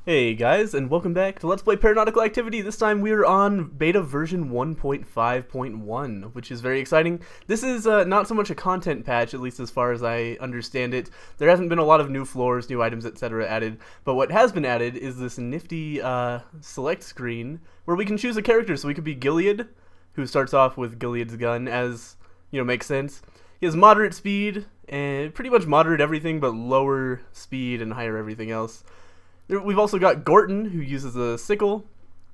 Hey guys, and welcome back to Let's Play Paranautical Activity. This time we're on beta version 1.5.1, which is very exciting. This is not so much a content patch, at least as far as I understand it. There hasn't been a lot of new floors, new items, etc. added, but what has been added is this nifty select screen where we can choose a character. So we could be Gilead, who starts off with Gilead's gun, as, you know, makes sense. He has moderate speed, and pretty much moderate everything, but lower speed and higher everything else. We've also got Gorton, who uses a sickle,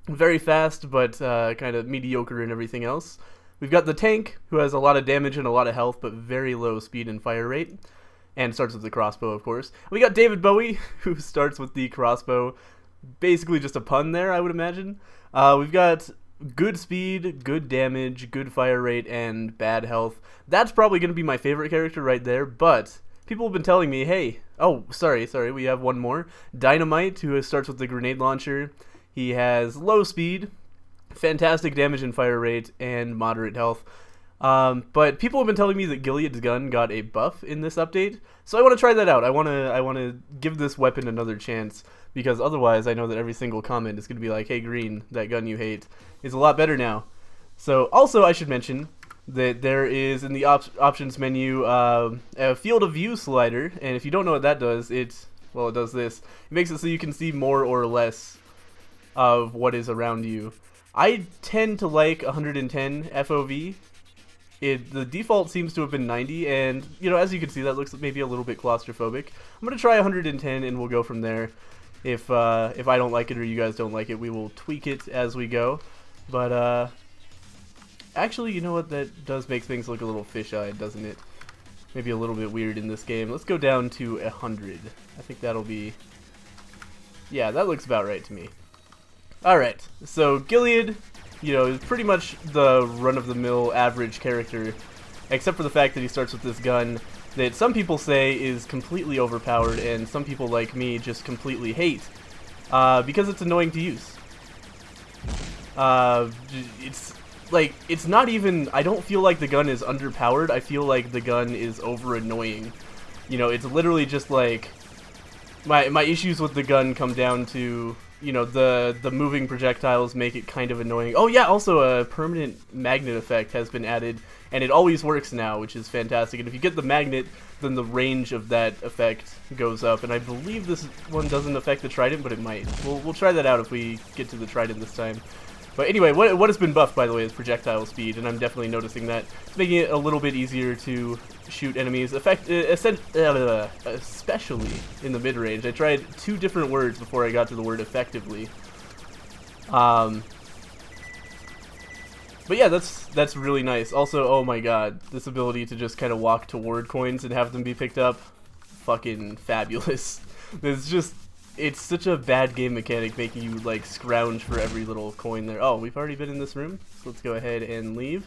very fast, but kind of mediocre in everything else. We've got the tank, who has a lot of damage and a lot of health, but very low speed and fire rate, and starts with the crossbow, of course. We got David Bowie, who starts with the crossbow, basically just a pun there, I would imagine. We've got good speed, good damage, good fire rate, and bad health. That's probably going to be my favorite character right there, but people have been telling me, hey, oh, sorry, we have one more. Dynamite, who starts with the grenade launcher. He has low speed, fantastic damage and fire rate, and moderate health. But people have been telling me that Gilead's gun got a buff in this update, so I want to try that out. I want to give this weapon another chance, because otherwise I know that every single comment is going to be like, hey, Green, that gun you hate is a lot better now. So also I should mention that there is in the options menu a field of view slider, and if you don't know what that does, it does this. It makes it so you can see more or less of what is around you. I tend to like 110 FOV. The default seems to have been 90, and you know, as you can see, that looks maybe a little bit claustrophobic. I'm gonna try 110, and we'll go from there. If I don't like it or you guys don't like it, we will tweak it as we go. But actually, you know what? That does make things look a little fish-eyed, doesn't it? Maybe a little bit weird in this game. Let's go down to 100. I think that'll be... yeah, that looks about right to me. Alright, so Gilead, you know, is pretty much the run-of-the-mill average character, except for the fact that he starts with this gun that some people say is completely overpowered, and some people like me just completely hate, because it's annoying to use. It's not even, I don't feel like the gun is underpowered, I feel like the gun is over annoying. You know, it's literally just like, my issues with the gun come down to, you know, the moving projectiles make it kind of annoying. Oh yeah, also a permanent magnet effect has been added, and it always works now, which is fantastic. And if you get the magnet, then the range of that effect goes up, and I believe this one doesn't affect the trident, but it might. We'll try that out if we get to the trident this time. But anyway, what has been buffed, by the way, is projectile speed, and I'm definitely noticing that. It's making it a little bit easier to shoot enemies, especially in the mid-range. I tried 2 different words before I got to the word effectively. But yeah, that's really nice. Also, oh my god, this ability to just kind of walk toward coins and have them be picked up, fucking fabulous. It's such a bad game mechanic, making you, like, scrounge for every little coin there. Oh, we've already been in this room, so let's go ahead and leave.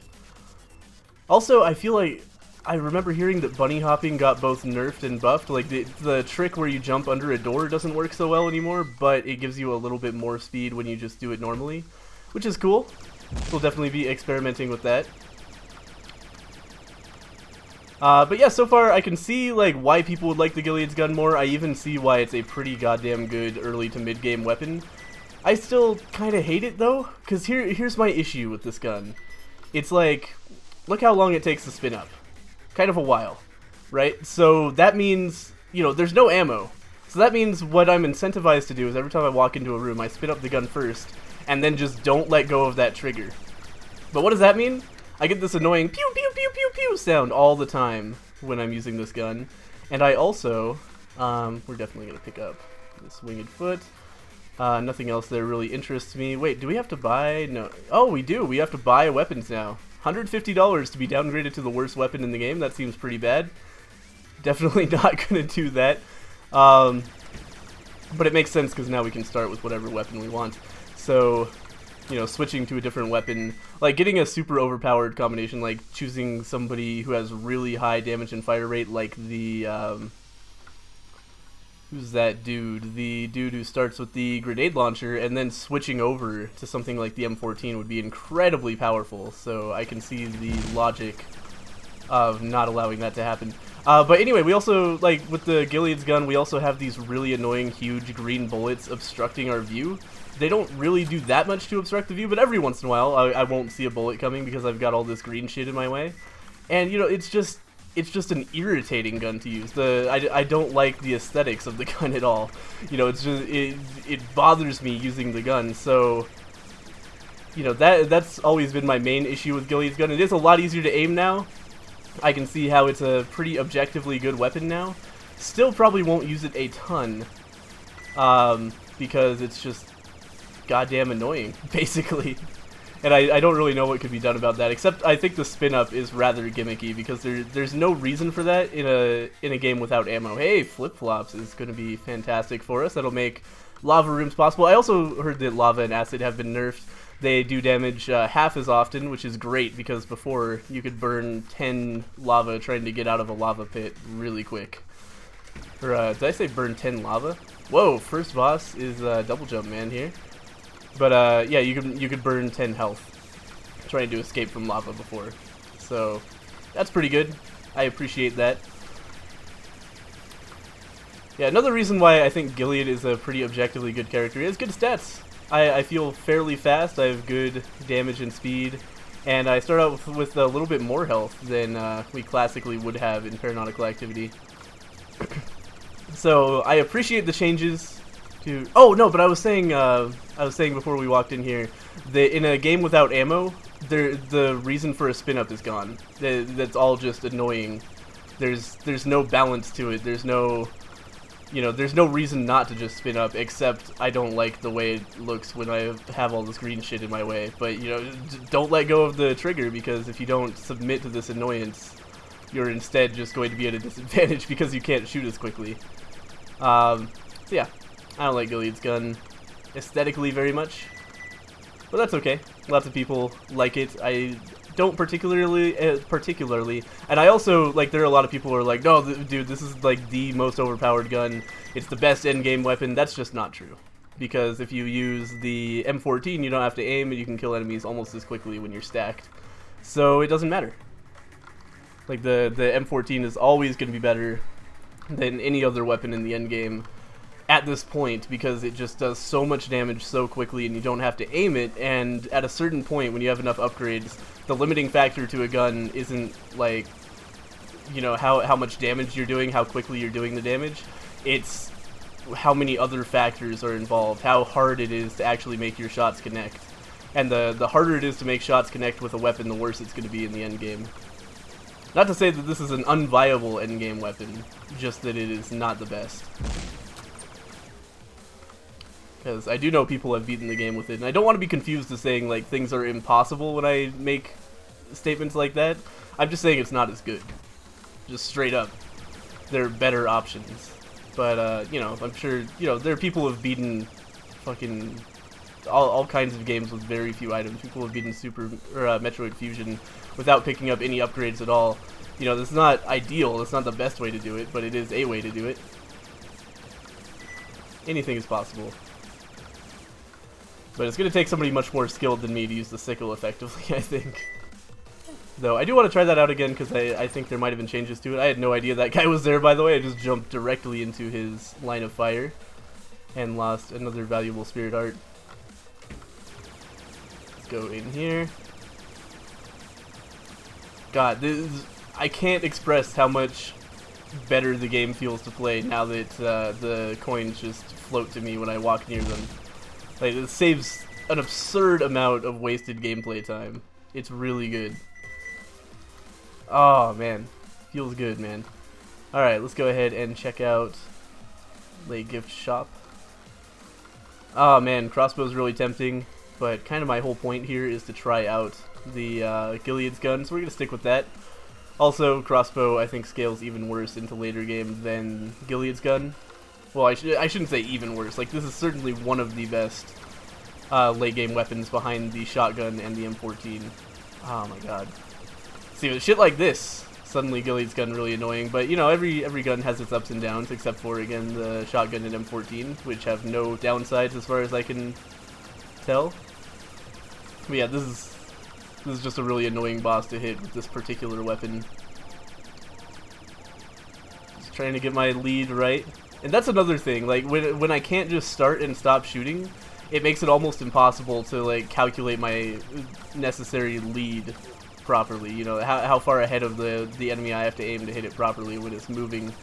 Also, I feel like I remember hearing that bunny hopping got both nerfed and buffed. Like, the trick where you jump under a door doesn't work so well anymore, but it gives you a little bit more speed when you just do it normally, which is cool. We'll definitely be experimenting with that. But yeah, so far I can see like why people would like the Gilead's gun more. I even see why it's a pretty goddamn good early to mid game weapon. I still kind of hate it though, because here's my issue with this gun. It's like, look how long it takes to spin up. Kind of a while, right? So that means, you know, there's no ammo. So that means what I'm incentivized to do is every time I walk into a room, I spin up the gun first, and then just don't let go of that trigger. But what does that mean? I get this annoying pew pew pew pew pew sound all the time when I'm using this gun. And I also, we're definitely going to pick up this winged foot. Nothing else there really interests me. Wait, do we have to buy? No. Oh, we do. We have to buy weapons now. $150 to be downgraded to the worst weapon in the game. That seems pretty bad. Definitely not going to do that. But it makes sense because now we can start with whatever weapon we want. So, you know, switching to a different weapon, like getting a super overpowered combination, like choosing somebody who has really high damage and fire rate, like the, who's that dude? The dude who starts with the grenade launcher, and then switching over to something like the M14 would be incredibly powerful, so I can see the logic of not allowing that to happen. But anyway, we also, like, with the Gilead's gun, we also have these really annoying, huge green bullets obstructing our view. They don't really do that much to obstruct the view, but every once in a while, I won't see a bullet coming because I've got all this green shit in my way. And, you know, it's just an irritating gun to use. I don't like the aesthetics of the gun at all. You know, it's just, it bothers me using the gun, so... You know, that's always been my main issue with Gilead's gun. It is a lot easier to aim now. I can see how it's a pretty objectively good weapon now. Still probably won't use it a ton, because it's just goddamn annoying, basically. And I don't really know what could be done about that, except I think the spin-up is rather gimmicky, because there's no reason for that in a game without ammo. Hey, flip-flops is going to be fantastic for us. That'll make lava rooms possible. I also heard that lava and acid have been nerfed. They do damage half as often, which is great, because before you could burn 10 lava trying to get out of a lava pit really quick. Or, did I say burn 10 lava? Whoa, first boss is double jump man here. But yeah, you could burn 10 health trying to escape from lava before. So that's pretty good. I appreciate that. Yeah, another reason why I think Gilead is a pretty objectively good character is good stats. I feel fairly fast, I have good damage and speed, and I start out with a little bit more health than we classically would have in Paranautical Activity. So I appreciate the changes to... Oh, no, but I was saying before we walked in here, that in a game without ammo, the reason for a spin-up is gone. That's all just annoying. There's no balance to it, there's no... You know, there's no reason not to just spin up, except I don't like the way it looks when I have all this green shit in my way. But, you know, don't let go of the trigger, because if you don't submit to this annoyance, you're instead just going to be at a disadvantage because you can't shoot as quickly. So yeah, I don't like Gilead's gun aesthetically very much, but that's okay. Lots of people like it. I don't particularly, and I also, like, there are a lot of people who are like, no, dude, this is, like, the most overpowered gun, it's the best endgame weapon. That's just not true, because if you use the M14, you don't have to aim, and you can kill enemies almost as quickly when you're stacked, so it doesn't matter. Like, the M14 is always going to be better than any other weapon in the endgame at this point, because it just does so much damage so quickly and you don't have to aim it, and at a certain point when you have enough upgrades, the limiting factor to a gun isn't, like, you know, how much damage you're doing, how quickly you're doing the damage, it's how many other factors are involved, how hard it is to actually make your shots connect. And the harder it is to make shots connect with a weapon, the worse it's going to be in the endgame. Not to say that this is an unviable endgame weapon, just that it is not the best. Because I do know people have beaten the game with it, and I don't want to be confused as saying, like, things are impossible when I make statements like that. I'm just saying it's not as good. Just straight up. There are better options. But, you know, I'm sure, you know, there are people who have beaten fucking all kinds of games with very few items. People have beaten Metroid Fusion without picking up any upgrades at all. You know, that's not ideal, that's not the best way to do it, but it is a way to do it. Anything is possible. But it's going to take somebody much more skilled than me to use the sickle effectively, I think. Though, I do want to try that out again, because I think there might have been changes to it. I had no idea that guy was there, by the way. I just jumped directly into his line of fire and lost another valuable spirit art. Let's go in here. God, I can't express how much better the game feels to play now that the coins just float to me when I walk near them. Like, it saves an absurd amount of wasted gameplay time. It's really good. Oh, man. Feels good, man. Alright, let's go ahead and check out the gift shop. Oh, man, crossbow's really tempting, but kind of my whole point here is to try out the Gilead's gun, so we're going to stick with that. Also, crossbow, I think, scales even worse into later game than Gilead's gun. Well, I shouldn't say even worse. Like, this is certainly one of the best late game weapons behind the shotgun and the M14. Oh my god. See, with shit like this, suddenly Gilead's gun really annoying. But, you know, every gun has its ups and downs, except for, again, the shotgun and M14, which have no downsides as far as I can tell. But yeah, this is just a really annoying boss to hit with this particular weapon. trying to get my lead right. And that's another thing, like, when I can't just start and stop shooting, it makes it almost impossible to, like, calculate my necessary lead properly. You know, how far ahead of the enemy I have to aim to hit it properly when it's moving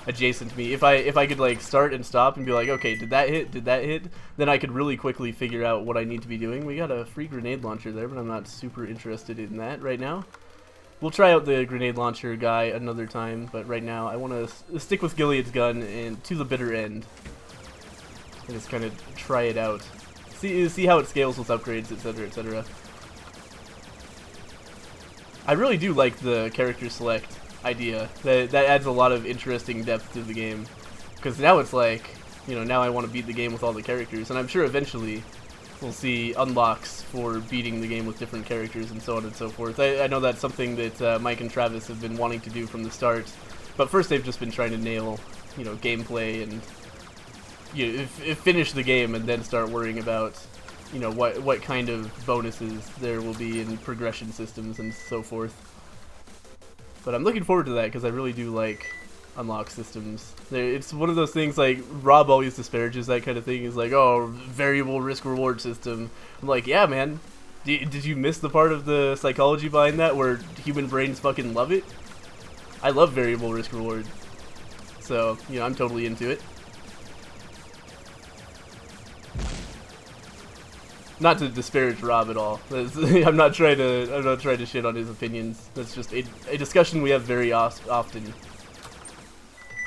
adjacent to me. If I could, like, start and stop and be like, okay, did that hit, then I could really quickly figure out what I need to be doing. We got a free grenade launcher there, but I'm not super interested in that right now. We'll try out the grenade launcher guy another time, but right now I want to stick with Gilead's gun and to the bitter end. And just kind of try it out. See how it scales with upgrades, etc., etc. I really do like the character select idea. That adds a lot of interesting depth to the game. Because now it's like, you know, now I want to beat the game with all the characters, and I'm sure eventually we'll see unlocks for beating the game with different characters and so on and so forth. I know that's something that Mike and Travis have been wanting to do from the start, but first they've just been trying to nail, you know, gameplay and finish the game and then start worrying about, you know, what kind of bonuses there will be in progression systems and so forth. But I'm looking forward to that because I really do like unlock systems. It's one of those things, like, Rob always disparages that kind of thing. He's like, oh, variable risk reward system. I'm like, yeah, man. Did you miss the part of the psychology behind that where human brains fucking love it? I love variable risk reward. So, you know, I'm totally into it. Not to disparage Rob at all. I'm not trying to shit on his opinions. That's just a discussion we have very often.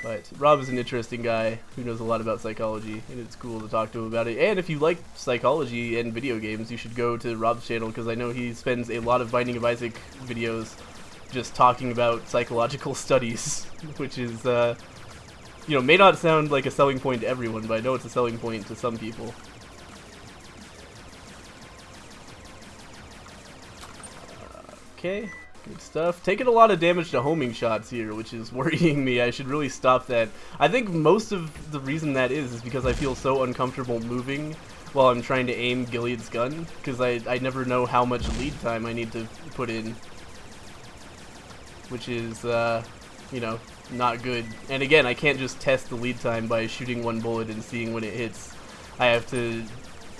But Rob is an interesting guy who knows a lot about psychology, and it's cool to talk to him about it. And if you like psychology and video games, you should go to Rob's channel, because I know he spends a lot of Binding of Isaac videos just talking about psychological studies, which is, you know, may not sound like a selling point to everyone, but I know it's a selling point to some people. Okay. Good stuff. Taking a lot of damage to homing shots here, which is worrying me. I should really stop that. I think most of the reason that is because I feel so uncomfortable moving while I'm trying to aim Gilead's gun, because I never know how much lead time I need to put in, which is, you know, not good. And again, I can't just test the lead time by shooting one bullet and seeing when it hits. I have to,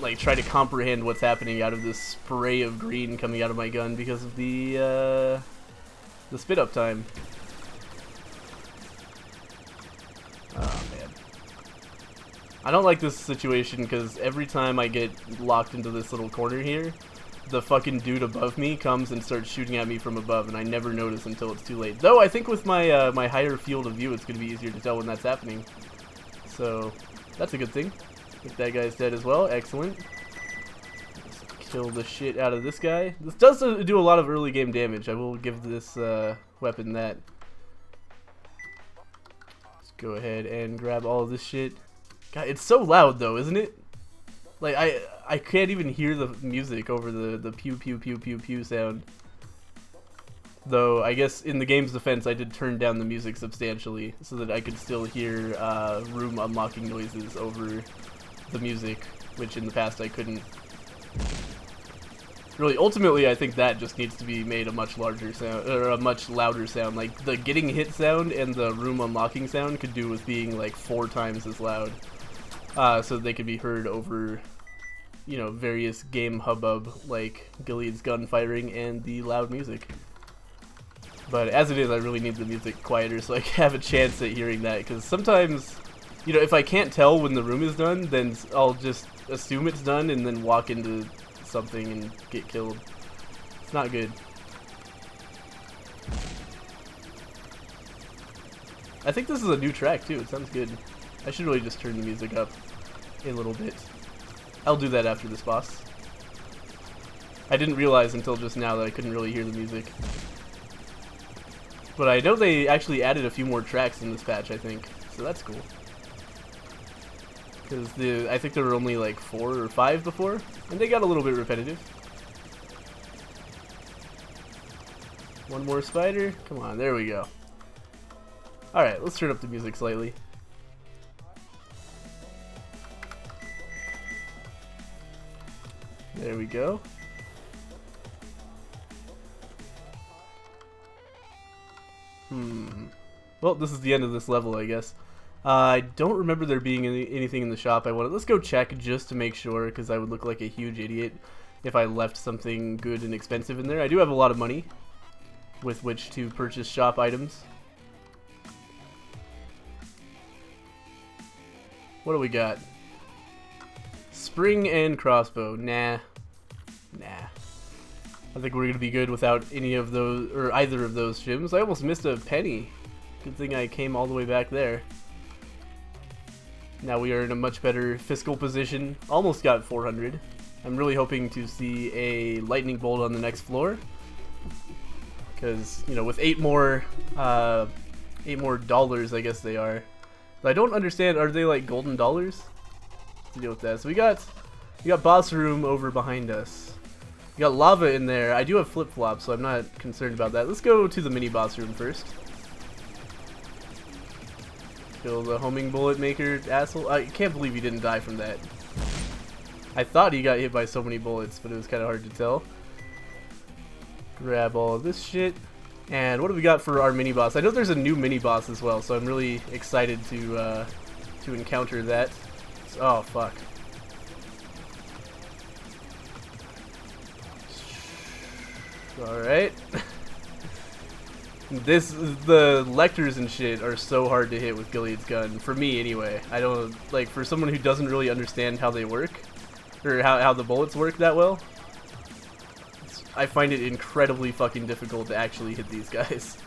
like, try to comprehend what's happening out of this spray of green coming out of my gun because of the spit up time. Oh man, I don't like this situation because every time I get locked into this little corner here, the fucking dude above me comes and starts shooting at me from above, and I never notice until it's too late. Though I think with my my higher field of view, it's going to be easier to tell when that's happening. So that's a good thing. I think that guy's dead as well. Excellent. Let's kill the shit out of this guy. This does do a lot of early game damage. I will give this weapon that. Let's go ahead and grab all of this shit. God, it's so loud though, isn't it? Like, I can't even hear the music over the pew pew pew pew pew sound. Though, I guess in the game's defense, I did turn down the music substantially so that I could still hear room unlocking noises over the music, which in the past I couldn't. Really, ultimately, I think that just needs to be made a much larger sound, or a much louder sound. Like, the getting hit sound and the room unlocking sound could do with being like 4 times as loud, so they could be heard over, you know, various game hubbub like Gilead's gun firing and the loud music. But as it is, I really need the music quieter so I can have a chance at hearing that, because sometimes, you know, if I can't tell when the room is done, then I'll just assume it's done and then walk into something and get killed. It's not good. I think this is a new track too. It sounds good. I should really just turn the music up a little bit. I'll do that after this boss. I didn't realize until just now that I couldn't really hear the music. But I know they actually added a few more tracks in this patch, I think. So that's cool. Because I think there were only like 4 or 5 before, and they got a little bit repetitive. One more spider. Come on, there we go. Alright, let's turn up the music slightly. There we go. Well, this is the end of this level, I guess. I don't remember there being anything in the shop I wanted. Let's go check just to make sure, because I would look like a huge idiot if I left something good and expensive in there. I do have a lot of money with which to purchase shop items. What do we got? Spring and crossbow. Nah. I think we're gonna be good without any of those, or either of those gems. I almost missed a penny. Good thing I came all the way back there. Now we are in a much better fiscal position. Almost got 400. I'm really hoping to see a lightning bolt on the next floor. Because, you know, with 8 more dollars, I guess they are. I don't understand, are they like golden dollars? To deal with that. So we got boss room over behind us. We got lava in there. I do have flip-flops, so I'm not concerned about that. Let's go to the mini boss room first. Kill the homing bullet maker asshole. I can't believe he didn't die from that. I thought he got hit by so many bullets, but it was kind of hard to tell. Grab all of this shit. And what do we got for our mini boss? I know there's a new mini boss as well, so I'm really excited to encounter that. Oh fuck. Alright. The lectors and shit are so hard to hit with Gilead's gun. For me, anyway. I don't, like, for someone who doesn't really understand how they work, or how the bullets work that well, I find it incredibly fucking difficult to actually hit these guys.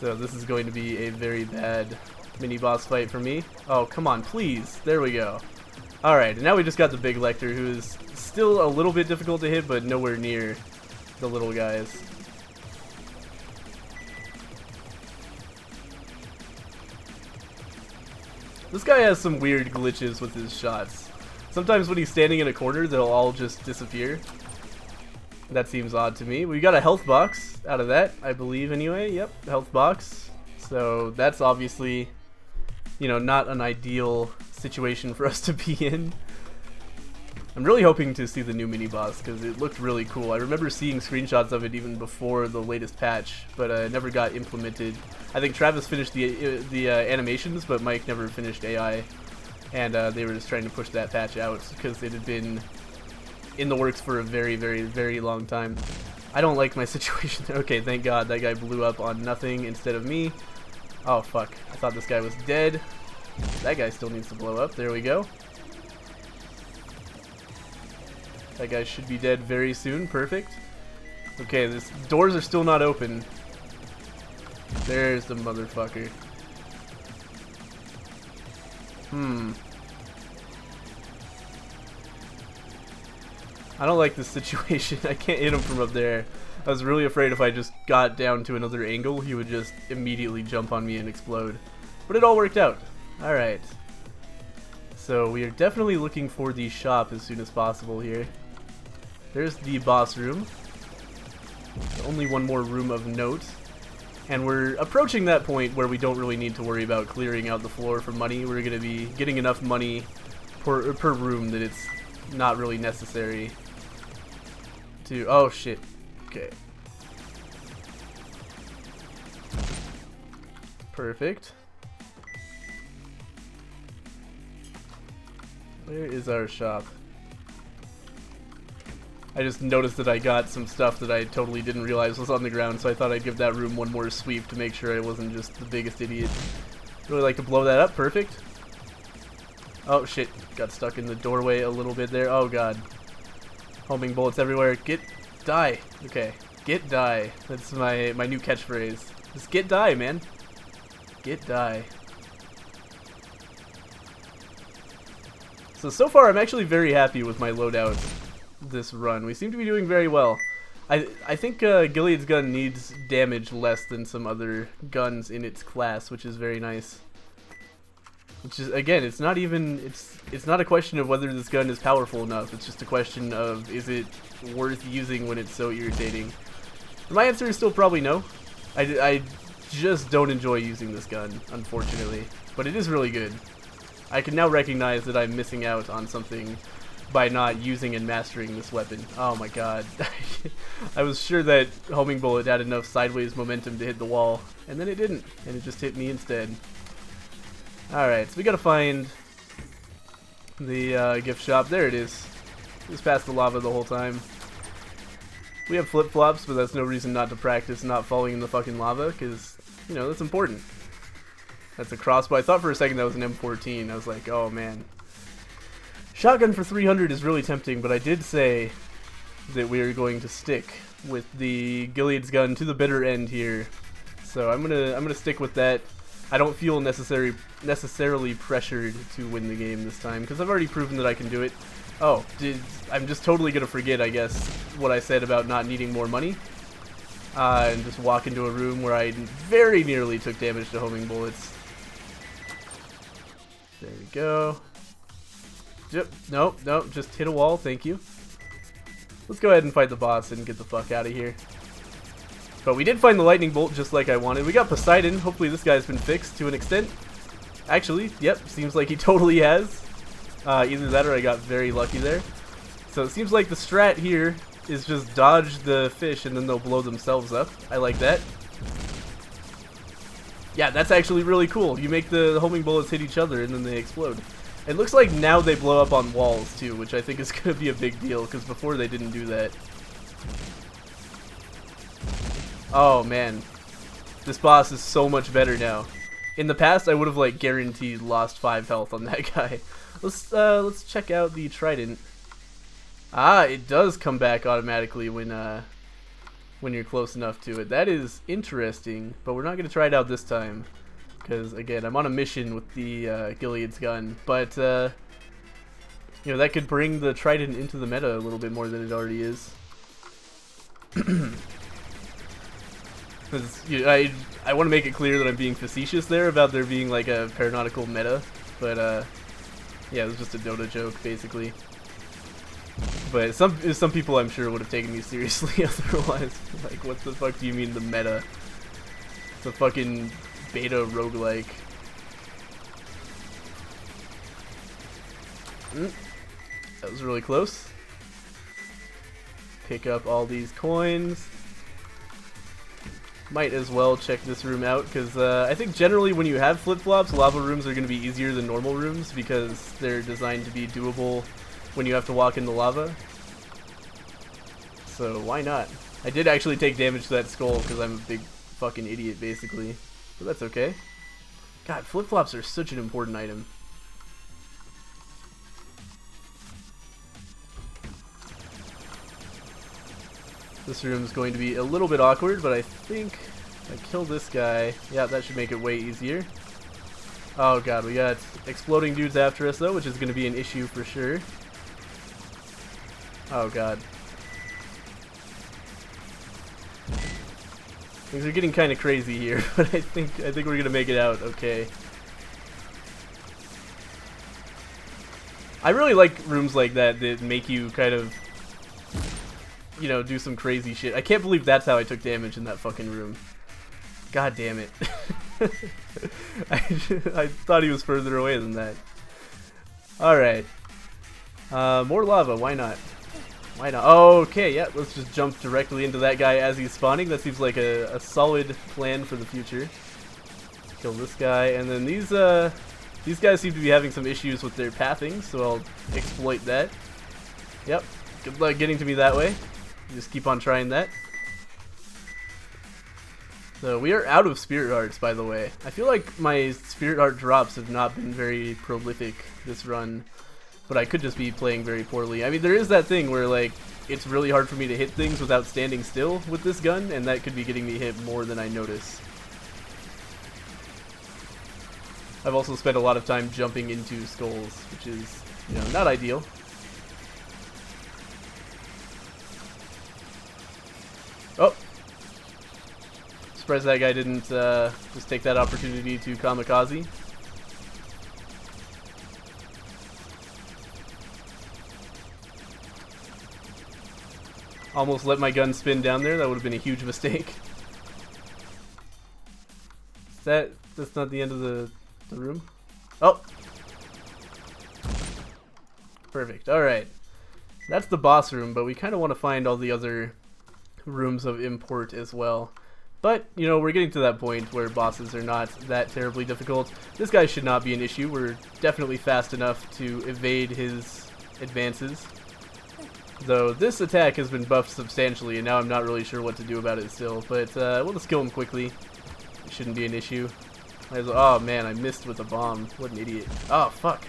So this is going to be a very bad mini-boss fight for me. Oh, come on, please. There we go. Alright, and now we just got the big lector, who is still a little bit difficult to hit, but nowhere near the little guys. This guy has some weird glitches with his shots. Sometimes when he's standing in a corner, they'll all just disappear. That seems odd to me. We got a health box out of that, I believe, anyway. Yep, health box. So that's obviously, you know, not an ideal situation for us to be in. I'm really hoping to see the new mini-boss, because it looked really cool. I remember seeing screenshots of it even before the latest patch, but it never got implemented. I think Travis finished the animations, but Mike never finished AI, and they were just trying to push that patch out, because it had been in the works for a very, very, very long time. I don't like my situation. Okay, thank God that guy blew up on nothing instead of me. Oh, fuck. I thought this guy was dead. That guy still needs to blow up. There we go. That guy should be dead very soon. Perfect. Okay, this doors are still not open. There's the motherfucker. I don't like this situation. I can't hit him from up there. I was really afraid if I just got down to another angle, he would just immediately jump on me and explode. But it all worked out. Alright. So we are definitely looking for the shop as soon as possible here. There's the boss room. Only one more room of note. And we're approaching that point where we don't really need to worry about clearing out the floor for money. We're going to be getting enough money per room that it's not really necessary to... Oh, shit. Okay. Perfect. Where is our shop? I just noticed that I got some stuff that I totally didn't realize was on the ground, so I thought I'd give that room one more sweep to make sure I wasn't just the biggest idiot. Really like to blow that up. Perfect. Oh shit, got stuck in the doorway a little bit there. Oh god. Homing bullets everywhere. Get, die. Okay, get, die. That's my new catchphrase. Just get, die, man. Get, die. So far I'm actually very happy with my loadout this run. We seem to be doing very well. I think Gilead's gun needs damage less than some other guns in its class, which is very nice. Which is, again, it's not even, it's not a question of whether this gun is powerful enough, it's just a question of, is it worth using when it's so irritating? My answer is still probably no. I just don't enjoy using this gun, unfortunately. But it is really good. I can now recognize that I'm missing out on something by not using and mastering this weapon. Oh my god. I was sure that homing bullet had enough sideways momentum to hit the wall, and then it didn't, and it just hit me instead. Alright, so we gotta find the gift shop. There it is. Just past the lava the whole time. We have flip-flops, but that's no reason not to practice not falling in the fucking lava, because, you know, that's important. That's a crossbow. I thought for a second that was an M14. I was like, oh man. Shotgun for 300 is really tempting, but I did say that we are going to stick with the Gilead's gun to the bitter end here. So I'm gonna stick with that. I don't feel necessarily pressured to win the game this time, because I've already proven that I can do it. Oh, I'm just totally gonna forget, I guess, what I said about not needing more money. And just walk into a room where I very nearly took damage to homing bullets. There we go. Yep, nope, just hit a wall, thank you. Let's go ahead and fight the boss and get the fuck out of here. But we did find the lightning bolt just like I wanted. We got Poseidon. Hopefully this guy's been fixed to an extent. Actually, yep, seems like he totally has. Either that or I got very lucky there. So it seems like the strat here is just dodge the fish and then they'll blow themselves up. I like that. Yeah, that's actually really cool. You make the homing bullets hit each other and then they explode. It looks like now they blow up on walls too, which I think is going to be a big deal because before they didn't do that. Oh man, this boss is so much better now. In the past, I would have like guaranteed lost 5 health on that guy. Let's check out the trident. Ah, it does come back automatically when you're close enough to it. That is interesting, but we're not gonna try it out this time because again, I'm on a mission with the Gilead's gun. But you know, that could bring the trident into the meta a little bit more than it already is. You know, I want to make it clear that I'm being facetious there about there being like a Paranautical meta, but yeah, it was just a Dota joke basically. But some people I'm sure would have taken me seriously otherwise. Like, what the fuck do you mean the meta? It's a fucking beta roguelike. That was really close. Pick up all these coins. Might as well check this room out, because I think generally when you have flip-flops, lava rooms are going to be easier than normal rooms, because they're designed to be doable when you have to walk in the lava. So why not? I did actually take damage to that skull, because I'm a big fucking idiot, basically. But that's okay. God, flip-flops are such an important item. This room is going to be a little bit awkward, but I think if I kill this guy, yeah, that should make it way easier. Oh god, we got exploding dudes after us though, which is going to be an issue for sure. Oh god. Things are getting kind of crazy here, but I think we're going to make it out okay. I really like rooms like that that make you kind of, you know, do some crazy shit. I can't believe that's how I took damage in that fucking room. God damn it. I thought he was further away than that. Alright. More lava, why not? Why not? Oh, okay, yeah, let's just jump directly into that guy as he's spawning. That seems like a solid plan for the future. Kill this guy, and then these guys seem to be having some issues with their pathing, so I'll exploit that. Yep, good luck getting to me that way. Just keep on trying that. So we are out of spirit hearts, by the way. I feel like my spirit heart drops have not been very prolific this run, but I could just be playing very poorly. I mean, there is that thing where like it's really hard for me to hit things without standing still with this gun, and that could be getting me hit more than I notice. I've also spent a lot of time jumping into skulls, which is, you know, not ideal. Oh! Surprised that guy didn't just take that opportunity to kamikaze. Almost let my gun spin down there. That would have been a huge mistake. That's not the end of the room? Oh! Perfect. Alright. That's the boss room, but we kind of want to find all the other rooms of import as well. But, you know, we're getting to that point where bosses are not that terribly difficult. This guy should not be an issue. We're definitely fast enough to evade his advances. Though this attack has been buffed substantially, and now I'm not really sure what to do about it still. But we'll just kill him quickly. It shouldn't be an issue. Oh man, I missed with a bomb. What an idiot. Oh, fuck.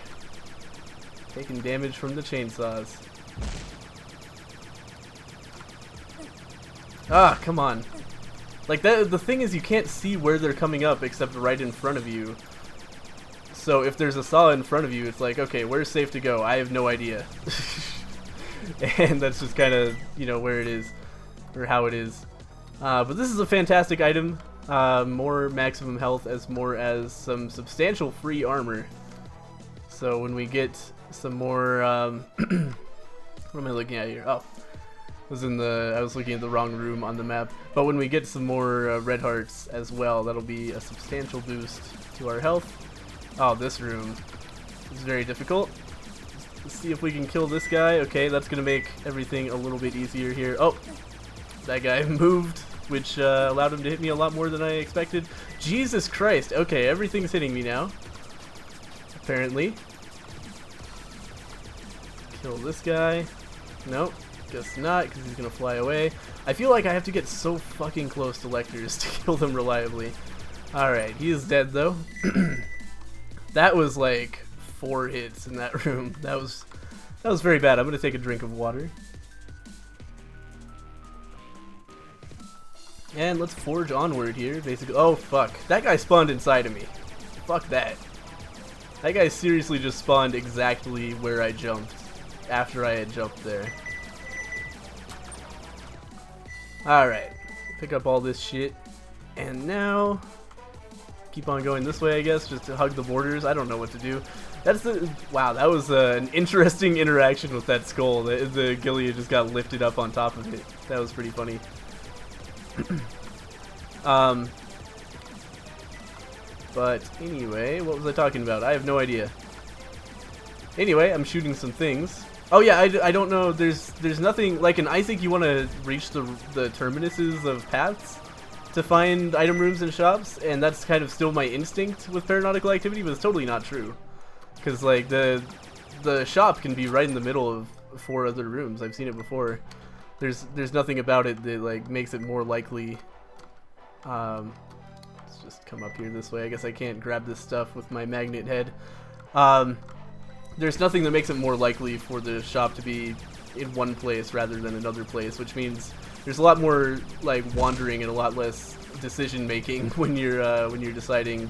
Taking damage from the chainsaws. Ah, come on. Like, that, the thing is, you can't see where they're coming up except right in front of you. So if there's a saw in front of you, it's like, okay, where's safe to go? I have no idea. And that's just kind of, you know, where it is, or how it is. But this is a fantastic item. More maximum health as some substantial free armor. So when we get some more, what am I looking at here? Oh. I was looking at the wrong room on the map. But when we get some more red hearts as well, that'll be a substantial boost to our health. Oh, this room is very difficult. Let's see if we can kill this guy. Okay, that's gonna make everything a little bit easier here. Oh, that guy moved, which allowed him to hit me a lot more than I expected. Jesus Christ. Okay, everything's hitting me now. Apparently. Kill this guy. Nope. Guess not, because he's gonna fly away. I feel like I have to get so fucking close to lectors to kill them reliably. Alright, he is dead though. That was like 4 hits in that room. That was very bad. I'm gonna take a drink of water. And let's forge onward here, basically. Oh fuck. That guy spawned inside of me. Fuck that. That guy seriously just spawned exactly where I jumped after I had jumped there. Alright, pick up all this shit, and now keep on going this way, I guess, just to hug the borders. I don't know what to do. Wow, that was an interesting interaction with that skull. The Gilead just got lifted up on top of it. That was pretty funny. But anyway, what was I talking about? I have no idea. Anyway, I'm shooting some things. Oh yeah, I don't know, there's nothing, like in Isaac you want to reach the terminuses of paths to find item rooms and shops, and that's kind of still my instinct with Paranautical Activity, but it's totally not true. Because like the shop can be right in the middle of 4 other rooms. I've seen it before. There's nothing about it that like makes it more likely. Let's just come up here this way. I guess I can't grab this stuff with my magnet head. There's nothing that makes it more likely for the shop to be in one place rather than another place, which means there's a lot more like wandering and a lot less decision making when you're deciding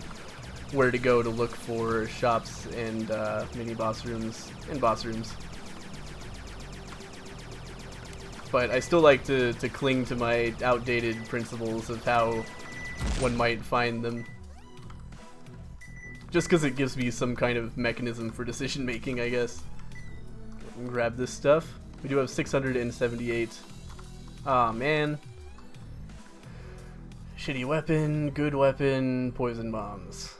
where to go to look for shops and mini boss rooms and boss rooms. But I still like to cling to my outdated principles of how one might find them. Just because it gives me some kind of mechanism for decision making, I guess. Grab this stuff. We do have 678. Aw, man. Shitty weapon, good weapon, poison bombs.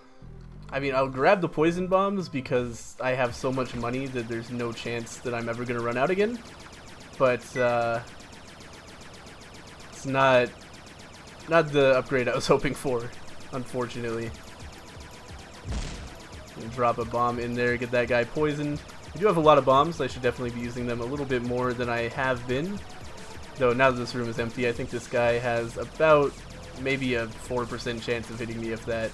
I mean, I'll grab the poison bombs because I have so much money that there's no chance that I'm ever going to run out again. But, it's not the upgrade I was hoping for, unfortunately. Drop a bomb in there, get that guy poisoned. We do have a lot of bombs, so I should definitely be using them a little bit more than I have been. Though now that this room is empty, I think this guy has about maybe a 4% chance of hitting me, if that.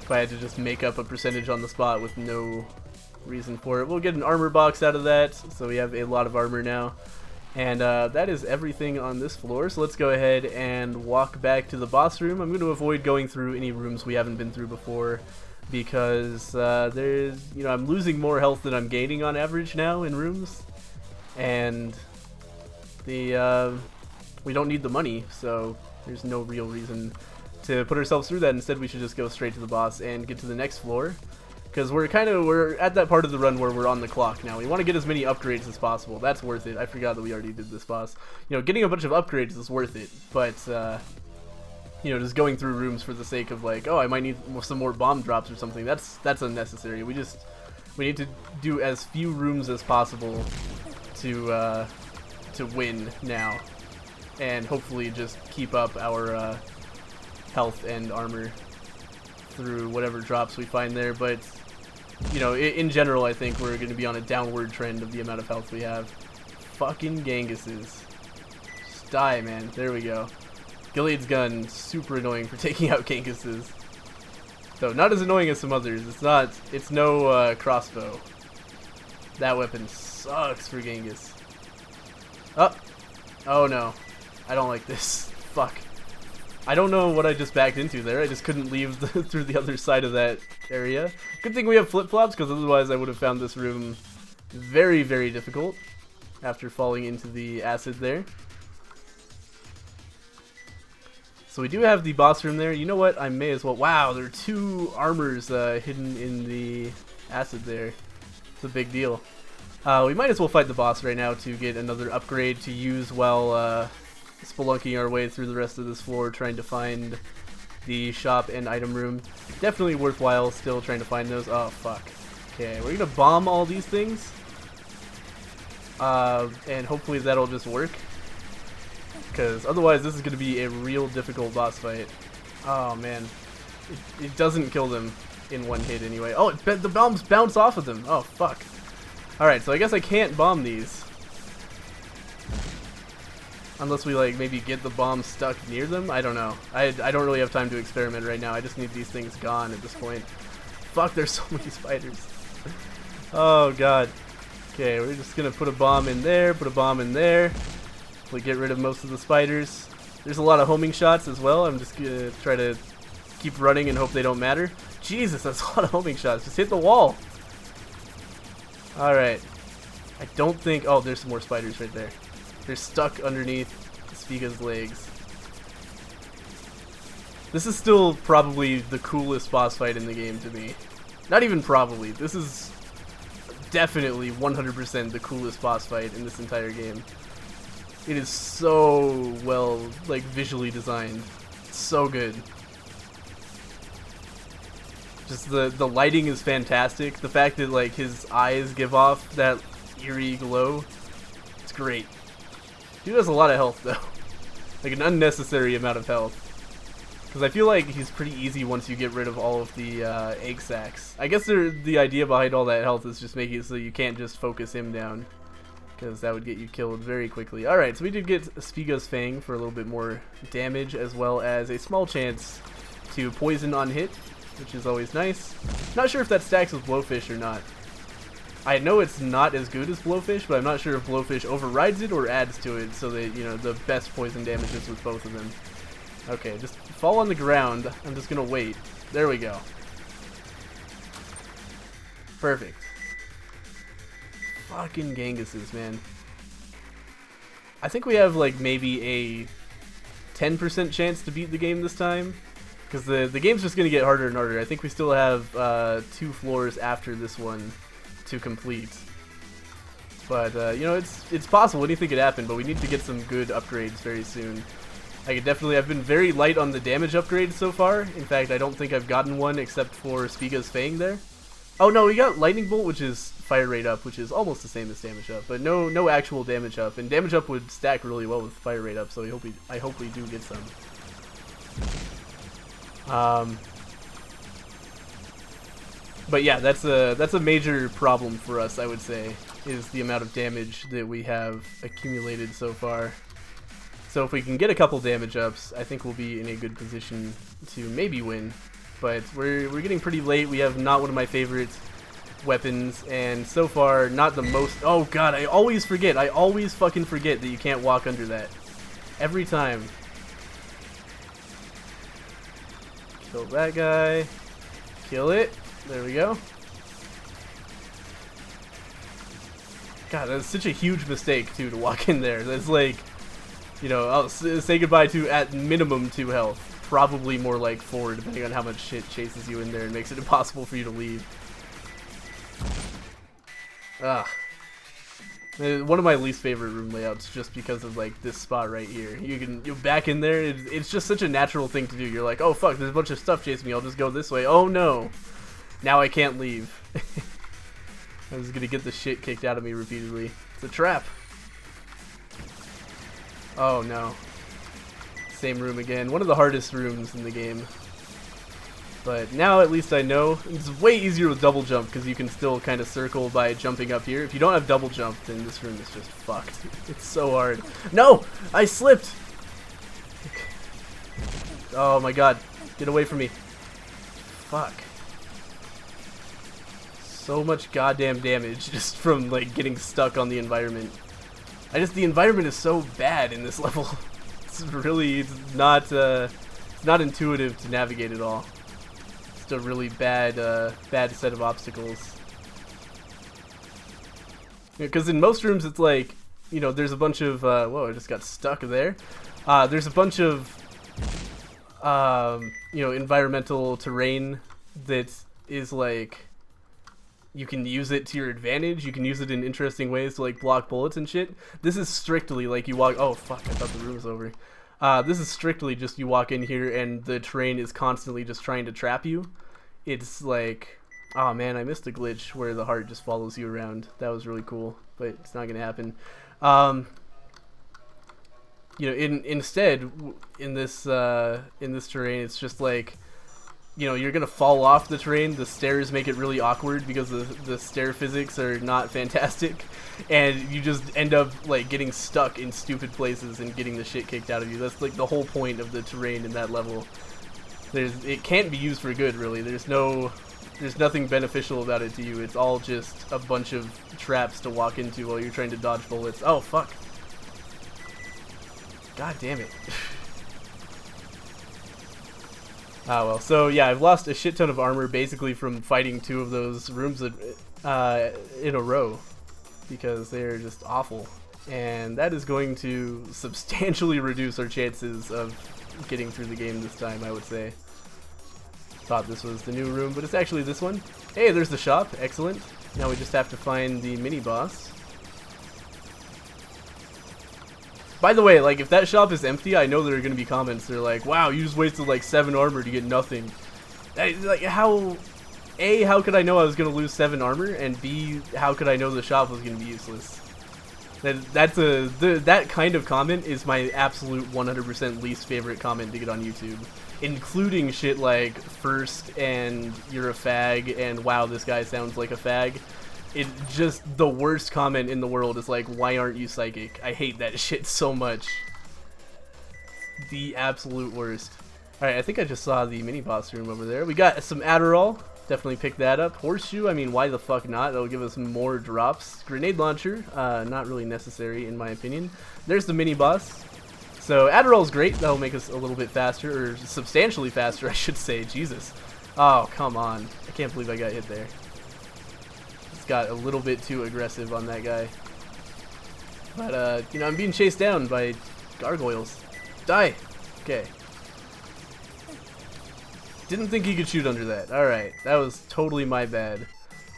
If I had to just make up a percentage on the spot with no reason for it. We'll get an armor box out of that, so we have a lot of armor now. And that is everything on this floor, so let's go ahead and walk back to the boss room. I'm going to avoid going through any rooms we haven't been through before because I'm losing more health than I'm gaining on average now in rooms. And we don't need the money, so there's no real reason to put ourselves through that. Instead, we should just go straight to the boss and get to the next floor. Because we're at that part of the run where we're on the clock now. We want to get as many upgrades as possible. That's worth it. I forgot that we already did this boss. You know, getting a bunch of upgrades is worth it. But, just going through rooms for the sake of like, oh, I might need some more bomb drops or something, that's unnecessary. We just We need to do as few rooms as possible to win now, and hopefully just keep up our health and armor through whatever drops we find there. But you know, in general, I think we're going to be on a downward trend of the amount of health we have. Fucking Genghis. Just die, man. There we go. Gilead's gun, super annoying for taking out Genghis's. Though not as annoying as some others. It's no crossbow. That weapon sucks for Genghis. Oh no. I don't like this. Fuck. I don't know what I just backed into there. I just couldn't leave through the other side of that area. Good thing we have flip-flops, because otherwise I would have found this room very, very difficult after falling into the acid there. So we do have the boss room there. You know what? I may as well... Wow, there are 2 armors hidden in the acid there. It's a big deal. We might as well fight the boss right now to get another upgrade to use while spelunking our way through the rest of this floor, trying to find the shop and item room. Definitely worthwhile still trying to find those. Oh, fuck. Okay, we're gonna bomb all these things. And hopefully that'll just work. Because otherwise this is going to be a real difficult boss fight. Oh man. It doesn't kill them in one hit anyway. Oh, the bombs bounce off of them. Oh, fuck. Alright, so I guess I can't bomb these. Unless we, like, maybe get the bomb stuck near them? I don't know. I don't really have time to experiment right now. I just need these things gone at this point. Fuck, there's so many spiders. Oh, God. Okay, we're just gonna put a bomb in there, put a bomb in there. We get rid of most of the spiders. There's a lot of homing shots as well. I'm just gonna try to keep running and hope they don't matter. Jesus, that's a lot of homing shots. Just hit the wall. Alright. I don't think... Oh, there's some more spiders right there. They're stuck underneath Spiga's legs. This is still probably the coolest boss fight in the game to me. Not even probably. This is definitely 100% the coolest boss fight in this entire game. It is so well, like, visually designed. It's so good. Just the lighting is fantastic. The fact that, like, his eyes give off that eerie glow, it's great. He has a lot of health though, like an unnecessary amount of health. Because I feel like he's pretty easy once you get rid of all of the egg sacs. I guess the idea behind all that health is just making it so you can't just focus him down, because that would get you killed very quickly. Alright, so we did get Spiga's Fang for a little bit more damage, as well as a small chance to poison on hit, which is always nice. Not sure if that stacks with Blowfish or not. I know it's not as good as Blowfish, but I'm not sure if Blowfish overrides it or adds to it, so that, you know, the best poison damage is with both of them. Okay, just fall on the ground. I'm just gonna wait. There we go. Perfect. Fucking Genghis's, man. I think we have, like, maybe a 10% chance to beat the game this time, because the game's just gonna get harder and harder. I think we still have 2 floors after this one to complete, but you know, it's possible. Anything could happen, but we need to get some good upgrades very soon. I've been very light on the damage upgrades so far. In fact, I don't think I've gotten one except for Spiga's Fang there. Oh no, we got Lightning Bolt, which is fire rate up, which is almost the same as damage up, but no actual damage up, and damage up would stack really well with fire rate up, so I hope we do get some. But yeah, that's a major problem for us, I would say, is the amount of damage that we have accumulated so far. So if we can get a couple damage ups, I think we'll be in a good position to maybe win. But we're getting pretty late. We have not one of my favorite weapons, and so far not the most... Oh god, I always forget. I always fucking forget that you can't walk under that. Every time. Kill that guy. Kill it. There we go. God, that's such a huge mistake, too, to walk in there. That's like, you know, I'll say goodbye to, at minimum, 2 health. Probably more like 4, depending on how much shit chases you in there and makes it impossible for you to leave. Ugh. One of my least favorite room layouts, just because of, like, this spot right here. You're back in there, it's just such a natural thing to do. You're like, oh fuck, there's a bunch of stuff chasing me, I'll just go this way. Oh no! Now I can't leave. I was gonna get the shit kicked out of me repeatedly. It's a trap. Oh no. Same room again. One of the hardest rooms in the game. But now at least I know. It's way easier with double jump because you can still kind of circle by jumping up here. If you don't have double jump, then this room is just fucked. It's so hard. No! I slipped! Oh my god. Get away from me. Fuck. So much goddamn damage just from like getting stuck on the environment. The environment is so bad in this level. It's not intuitive to navigate at all. It's a really bad set of obstacles. Because in most rooms it's like, you know, there's a bunch of whoa, I just got stuck there. There's a bunch of you know, environmental terrain that is like, you can use it to your advantage. You can use it in interesting ways to like block bullets and shit. This is strictly like you walk. Oh fuck! I thought the room was over. This is strictly just you walk in here and the terrain is constantly just trying to trap you. It's like, oh man, I missed a glitch where the heart just follows you around. That was really cool, but it's not gonna happen. You know, instead in this terrain, it's just like, you know, you're gonna fall off the terrain. The stairs make it really awkward because the stair physics are not fantastic, and you just end up like getting stuck in stupid places and getting the shit kicked out of you. That's like the whole point of the terrain in that level. It can't be used for good, really. There's nothing beneficial about it to you. It's all just a bunch of traps to walk into while you're trying to dodge bullets. Oh fuck! God damn it. Ah well, so yeah, I've lost a shit ton of armor basically from fighting two of those rooms in a row because they're just awful, and that is going to substantially reduce our chances of getting through the game this time, I would say. Thought this was the new room, but it's actually this one. Hey, there's the shop. Excellent. Now we just have to find the mini-boss. By the way, like, if that shop is empty, I know there are going to be comments. They're like, wow, you just wasted like 7 armor to get nothing. Like, how... A, how could I know I was going to lose 7 armor? And B, how could I know the shop was going to be useless? That kind of comment is my absolute 100% least favorite comment to get on YouTube. Including shit like, first, and you're a fag, and wow, this guy sounds like a fag. It just, the worst comment in the world is like, why aren't you psychic? I hate that shit so much. The absolute worst. Alright, I think I just saw the mini-boss room over there. We got some Adderall. Definitely pick that up. Horseshoe, I mean, why the fuck not? That'll give us more drops. Grenade launcher, not really necessary in my opinion. There's the mini-boss. So Adderall's great. That'll make us a little bit faster, or substantially faster, I should say. Jesus. Oh, come on. I can't believe I got hit there. Got a little bit too aggressive on that guy, but you know, I'm being chased down by gargoyles. Die. Okay, didn't think he could shoot under that. Alright, that was totally my bad.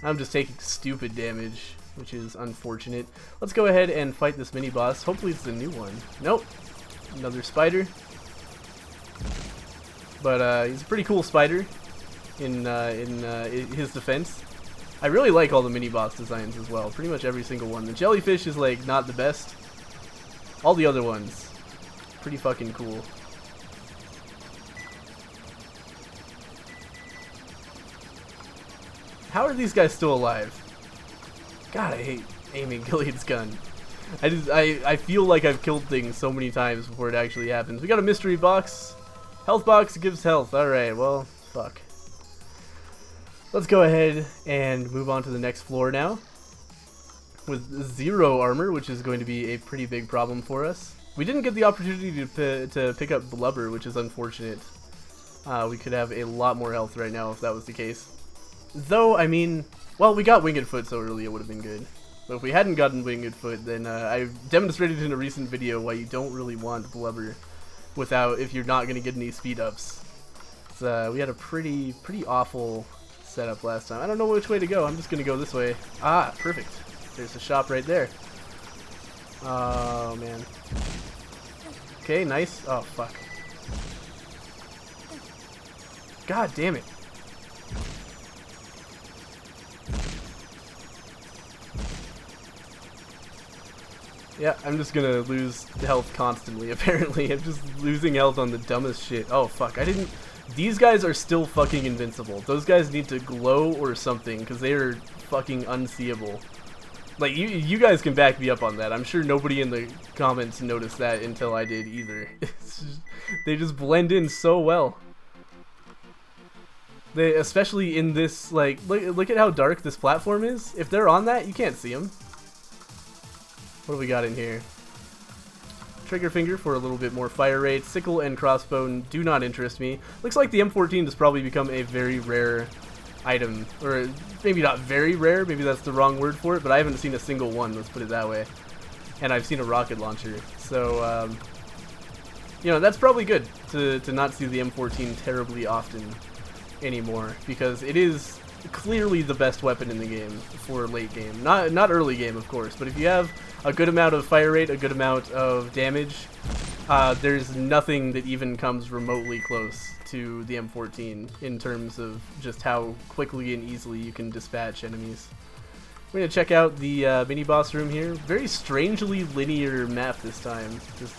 I'm just taking stupid damage, which is unfortunate. Let's go ahead and fight this mini boss. Hopefully it's the new one. Nope, another spider, but he's a pretty cool spider in his defense. I really like all the mini-boss designs as well. Pretty much every single one. The jellyfish is like not the best. All the other ones, pretty fucking cool. How are these guys still alive? God, I hate aiming Gilead's gun. I feel like I've killed things so many times before it actually happens. We got a mystery box. Health box gives health. Alright, well, fuck. Let's go ahead and move on to the next floor now. With 0 armor, which is going to be a pretty big problem for us. We didn't get the opportunity to pick up Blubber, which is unfortunate. We could have a lot more health right now if that was the case. Though, I mean, well, we got Winged Foot so early it would have been good. But if we hadn't gotten Winged Foot, then I demonstrated in a recent video why you don't really want Blubber if you're not going to get any speed ups. So, we had a pretty awful setup last time. I don't know which way to go. I'm just gonna go this way. Ah, perfect. There's the shop right there. Oh man. Okay, nice. Oh fuck. God damn it. Yeah, I'm just gonna lose health constantly, apparently. I'm just losing health on the dumbest shit. Oh, fuck. I didn't... These guys are still fucking invincible. Those guys need to glow or something, because they are fucking unseeable. Like, you guys can back me up on that. I'm sure nobody in the comments noticed that until I did either. They just blend in so well. They, especially in this, like, look at how dark this platform is. If they're on that, you can't see them. What do we got in here? Trigger finger for a little bit more fire rate. Sickle and crossbow do not interest me. Looks like the M14 has probably become a very rare item. Or maybe not very rare, maybe that's the wrong word for it, but I haven't seen a single one, let's put it that way. And I've seen a rocket launcher. So, you know, that's probably good to not see the M14 terribly often anymore, because it is clearly the best weapon in the game for late game. Not early game, of course, but if you have a good amount of fire rate, a good amount of damage, there's nothing that even comes remotely close to the M14 in terms of just how quickly and easily you can dispatch enemies. We're going to check out the mini-boss room here. Very strangely linear map this time. Just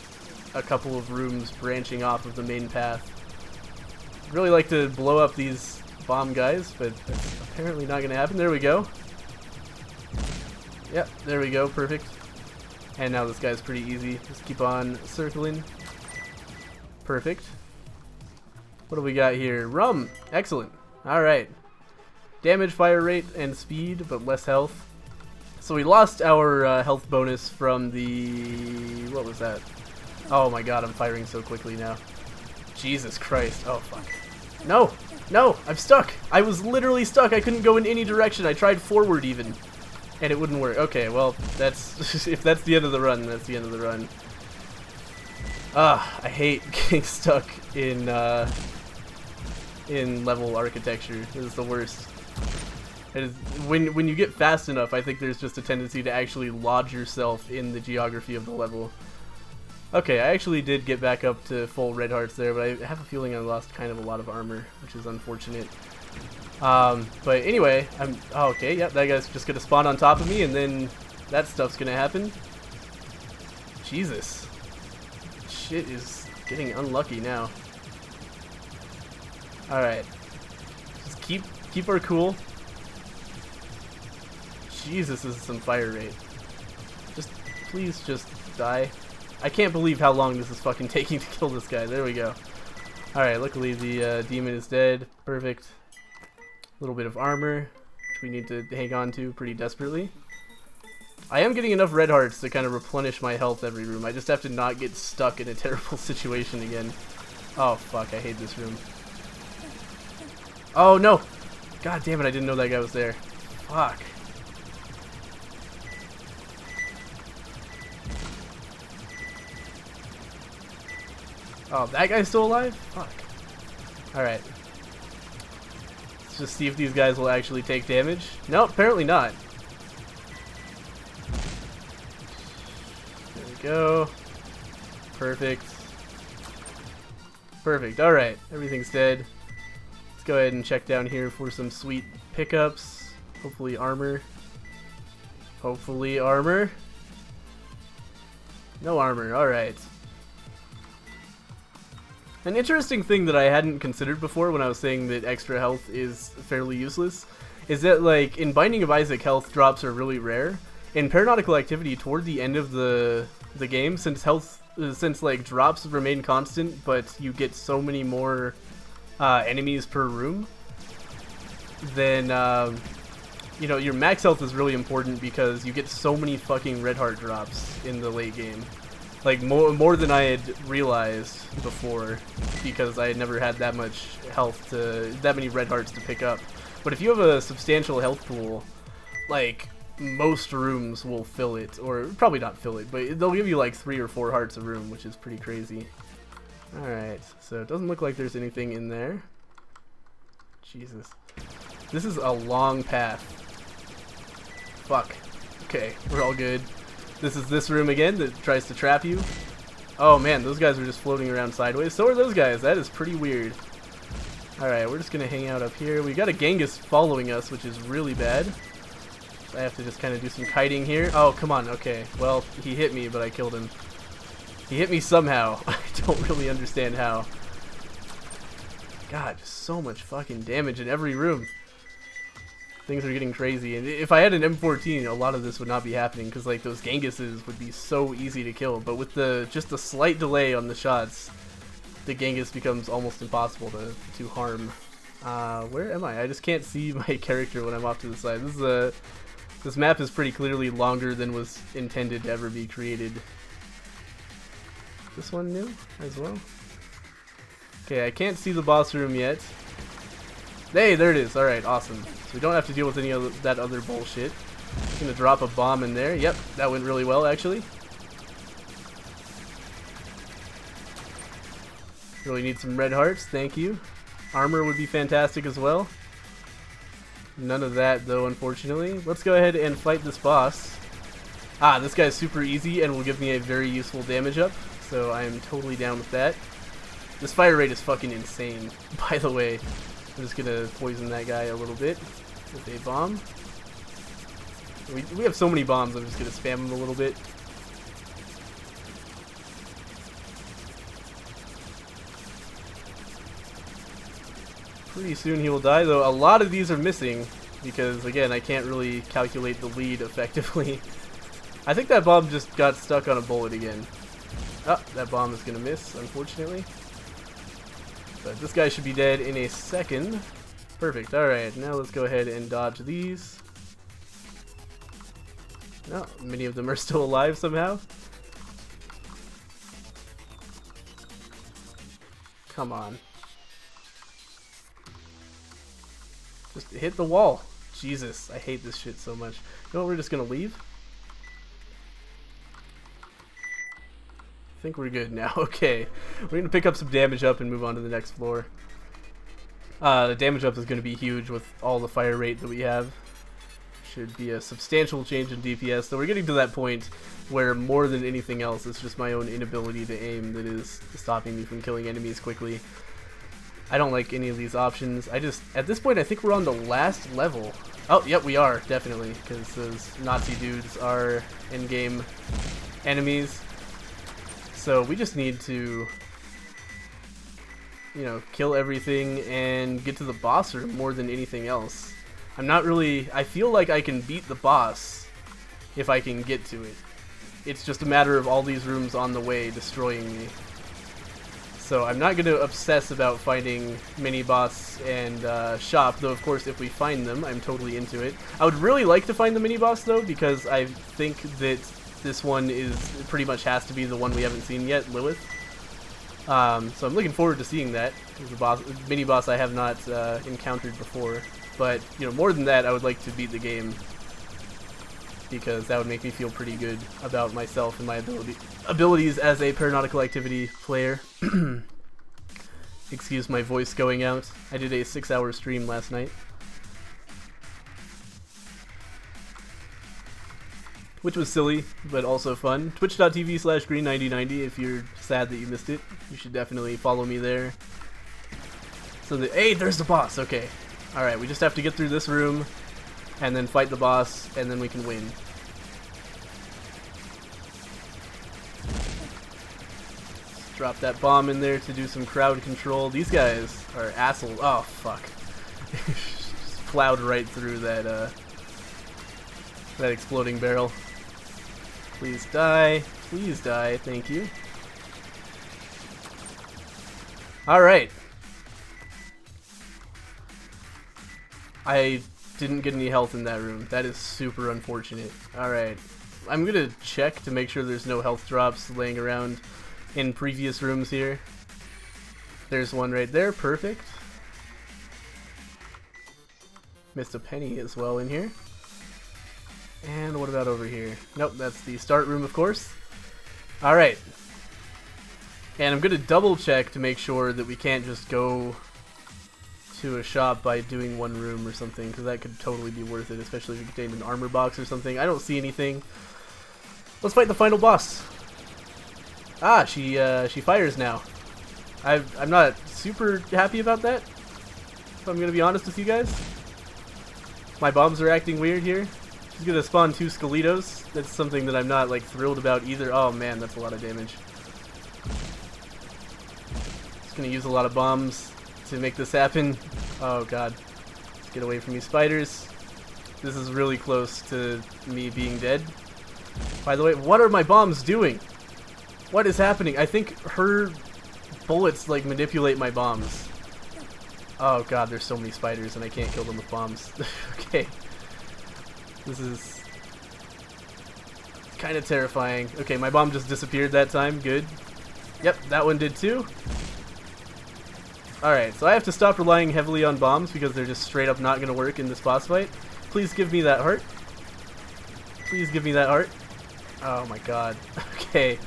a couple of rooms branching off of the main path. I'd really like to blow up these bomb guys, but that's apparently not going to happen. There we go. Yep, there we go. Perfect. And now this guy's pretty easy. Just keep on circling. Perfect. What do we got here? Rum! Excellent. Alright. Damage, fire rate, and speed, but less health. So we lost our health bonus from the... What was that? Oh my god, I'm firing so quickly now. Jesus Christ. Oh, fuck. No! No! I'm stuck! I was literally stuck! I couldn't go in any direction. I tried forward even. And it wouldn't work. Okay, well, that's... if that's the end of the run, that's the end of the run. I hate getting stuck in level architecture. It is the worst. It is, when you get fast enough, I think there's just a tendency to actually lodge yourself in the geography of the level. Okay, I actually did get back up to full red hearts there, but I have a feeling I lost kind of a lot of armor, which is unfortunate. But anyway, oh, okay, yep, that guy's just gonna spawn on top of me, and then that stuff's gonna happen. Jesus. Shit is getting unlucky now. Alright. Just keep our cool. Jesus, this is some fire rate. Just, please just die. I can't believe how long this is fucking taking to kill this guy. There we go. Alright, luckily the demon is dead. Perfect. A little bit of armor, which we need to hang on to pretty desperately. I am getting enough red hearts to kind of replenish my health every room. I just have to not get stuck in a terrible situation again. Oh, fuck, I hate this room. Oh, no! God damn it, I didn't know that guy was there. Fuck. Oh, that guy's still alive? Fuck. Alright. Let's just see if these guys will actually take damage. No, apparently not. There we go. Perfect. Perfect. Alright, everything's dead. Let's go ahead and check down here for some sweet pickups. Hopefully armor. Hopefully armor. No armor, alright. An interesting thing that I hadn't considered before when I was saying that extra health is fairly useless is that, like, in Binding of Isaac, health drops are really rare. In Paranautical Activity, toward the end of the game, since like drops remain constant, but you get so many more enemies per room, then you know, your max health is really important because you get so many fucking red heart drops in the late game. Like, more than I had realized before, because I had never had that much health that many red hearts to pick up. But if you have a substantial health pool, like, most rooms will fill it, or probably not fill it, but they'll give you like 3 or 4 hearts a room, which is pretty crazy. Alright, so it doesn't look like there's anything in there. Jesus. This is a long path. Fuck. Okay, we're all good. This is this room again that tries to trap you. Oh man, those guys are just floating around sideways. So are those guys. That is pretty weird. Alright, we're just gonna hang out up here. We got a Genghis following us, which is really bad. I have to just kind of do some kiting here. Oh, come on. Okay. Well, he hit me, but I killed him. He hit me somehow. I don't really understand how. God, just so much fucking damage in every room. Things are getting crazy. And if I had an M14, a lot of this would not be happening, because like those Gengises would be so easy to kill. But with just a slight delay on the shots, the Genghis becomes almost impossible to harm. Where am I? I just can't see my character when I'm off to the side. This map is pretty clearly longer than was intended to ever be created. This one new as well. Okay, I can't see the boss room yet. Hey, there it is. Alright, awesome. So we don't have to deal with any of that other bullshit. I'm gonna drop a bomb in there. Yep, that went really well, actually. Really need some red hearts, thank you. Armor would be fantastic as well. None of that, though, unfortunately. Let's go ahead and fight this boss. Ah, this guy's super easy and will give me a very useful damage up, so I am totally down with that. This fire rate is fucking insane, by the way. I'm just gonna poison that guy a little bit with a bomb. We have so many bombs, I'm just gonna spam them a little bit. Pretty soon he will die, though a lot of these are missing because, again, I can't really calculate the lead effectively. I think that bomb just got stuck on a bullet again. Oh, that bomb is going to miss, unfortunately. But this guy should be dead in a second. Perfect. Alright, now let's go ahead and dodge these. No, many of them are still alive somehow. Come on. Just hit the wall. Jesus, I hate this shit so much. You know what, we're just gonna leave? I think we're good now. Okay. We're gonna pick up some damage up and move on to the next floor. The damage up is gonna be huge with all the fire rate that we have. Should be a substantial change in DPS, so we're getting to that point where more than anything else, it's just my own inability to aim that is stopping me from killing enemies quickly. I don't like any of these options. At this point, I think we're on the last level. Oh, yep, we are, definitely, because those Nazi dudes are in-game enemies. So we just need to, you know, kill everything and get to the boss room more than anything else. I feel like I can beat the boss if I can get to it. It's just a matter of all these rooms on the way destroying me. So I'm not going to obsess about finding mini-boss and shop, though of course if we find them, I'm totally into it. I would really like to find the mini-boss though, because I think that this one pretty much has to be the one we haven't seen yet, Lilith. So I'm looking forward to seeing that. It's a mini-boss I have not encountered before. But, you know, more than that, I would like to beat the game, because that would make me feel pretty good about myself and my abilities as a Paranautical Activity player. Excuse my voice going out. I did a 6-hour stream last night, which was silly, but also fun. Twitch.tv/green9090 if you're sad that you missed it. You should definitely follow me there. So hey, there's the boss, okay. Alright, we just have to get through this room, and then fight the boss, and then we can win. Drop that bomb in there to do some crowd control. These guys are assholes. Oh, fuck. Just plowed right through that exploding barrel. Please die. Please die. Thank you. Alright. I didn't get any health in that room. That is super unfortunate. Alright. I'm gonna check to make sure there's no health drops laying around in previous rooms here. There's one right there. Perfect. Missed a penny as well in here. And what about over here? Nope, that's the start room, of course. Alright. And I'm gonna double check to make sure that we can't just go to a shop by doing one room or something, because that could totally be worth it, especially if it contained an armor box or something. I don't see anything. Let's fight the final boss. Ah, she fires now. I'm not super happy about that, if I'm gonna be honest with you guys. My bombs are acting weird here. She's gonna spawn 2 Skeletos. That's something that I'm not like thrilled about either. Oh man, that's a lot of damage. Just gonna use a lot of bombs to make this happen. Oh god. Let's get away from me, spiders. This is really close to me being dead. By the way, what are my bombs doing? What is happening? I think her bullets like manipulate my bombs. Oh god, there's so many spiders and I can't kill them with bombs. Okay. This is kind of terrifying. Okay, my bomb just disappeared that time. Good. Yep, that one did too. Alright, so I have to stop relying heavily on bombs because they're just straight up not going to work in this boss fight. Please give me that heart. Please give me that heart. Oh my god. Okay.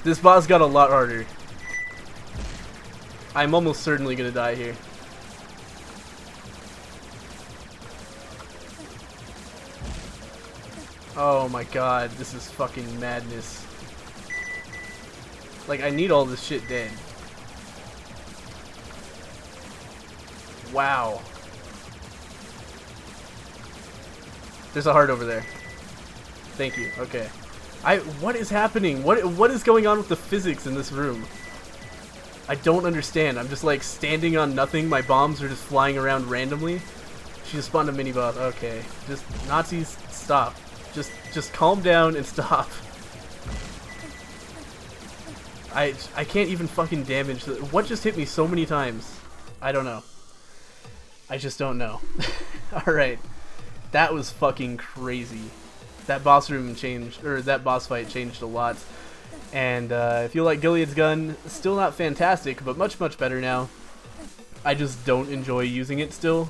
This boss got a lot harder. I'm almost certainly going to die here. Oh my god, this is fucking madness. Like, I need all this shit dead. Wow. There's a heart over there. Thank you. Okay. What is happening? What is going on with the physics in this room? I don't understand. I'm just like standing on nothing. My bombs are just flying around randomly. She just spawned a mini boss. Okay. Just Nazis, stop. Just calm down and stop. I can't even fucking damage what just hit me so many times? I don't know. I just don't know. Alright. That was fucking crazy. That boss room changed, or that boss fight changed a lot. And if you like Gilead's gun, still not fantastic, but much better now. I just don't enjoy using it still.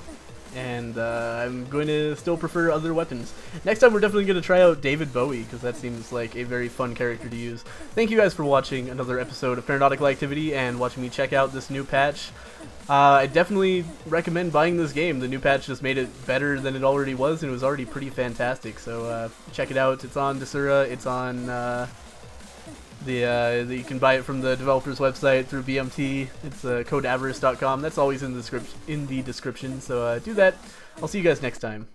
And I'm going to still prefer other weapons. Next time we're definitely going to try out David Bowie, because that seems like a very fun character to use. Thank you guys for watching another episode of Paranautical Activity and watching me check out this new patch. I definitely recommend buying this game. The new patch just made it better than it already was, and it was already pretty fantastic. So check it out. It's on Desura. It's on you can buy it from the developer's website through BMT. It's codeavarice.com. That's always in the description. So do that. I'll see you guys next time.